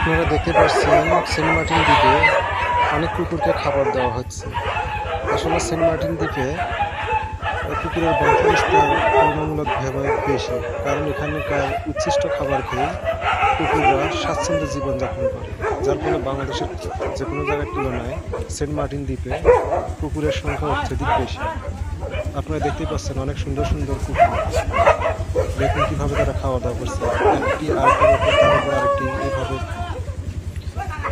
আপনারা দেখতে পাচ্ছেন সেন্ট মার্টিন দ্বীপে অনেক কুকুরকে খাবার দেওয়া হচ্ছে। আসলে সেন্ট মার্টিন দ্বীপে কুকুরের বংশবিস্তার তুলনামূলকভাবে বেশি, কারণ এখানকার উচ্ছিষ্ট খাবার খেয়ে কুকুররা স্বাচ্ছন্দ্যে জীবনযাপন করে, যার ফলে বাংলাদেশের যে কোনো জায়গার তুলনায় সেন্ট মার্টিন দ্বীপে কুকুরের সংখ্যা অত্যধিক বেশি। আপনারা দেখতেই পাচ্ছেন অনেক সুন্দর সুন্দর কুকুর। দেখুন কিভাবে তারা খাওয়া দাওয়া করছে,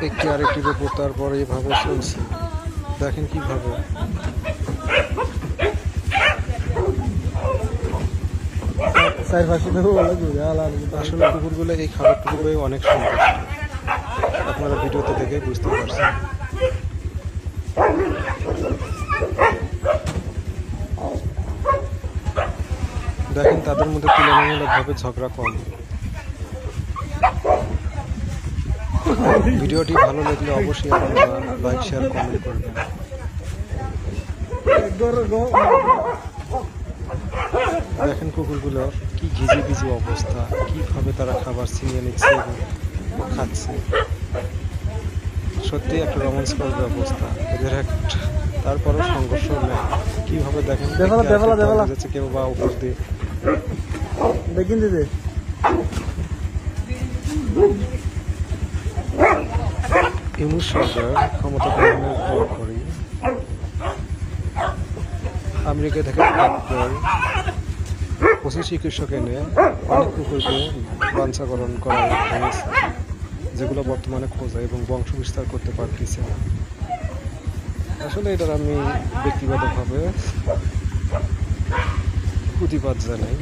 একটি আরেকটির উপর তারপরে এইভাবে চলছে। দেখেন কিভাবে আসলে কুকুরগুলো এই খাবারটুকু পেয়ে অনেক সুন্দর, আপনারা ভিডিওতে দেখে বুঝতে পারছেন। দেখেন তাদের মধ্যে তুলনামূলকভাবে ঝগড়া কম। ভিডিওটি ভালো লাগলে অবশ্যই আপনারা লাইক, শেয়ার, কমেন্ট করবেন। দেখেন কুকুরগুলোর কি ঘিজি ঘিজি অবস্থা, কিভাবে তারা খাবার ছিনিয়ে নিচ্ছে এবং খাচ্ছে। সত্যি একটা রোমাঞ্চকর ব্যবস্থা এদের একটা। তারপরও সংঘর্ষ নেই, কিভাবে দেখেন যাচ্ছে কেউ বা উপর দিয়ে দেখেন দিদি। ইউনূস সরকার ক্ষমতা গ্রহণের পরপরই আমেরিকা থেকে 25 চিকিৎসক এনে অনেক কুকুরকে বাঞ্ছাকরণ করা হয়েছে, যেগুলো বর্তমানে খোঁজা এবং বংশ বিস্তার করতে পারতেছে না। আসলে এটার আমি ব্যক্তিগতভাবে প্রতিবাদ জানাই।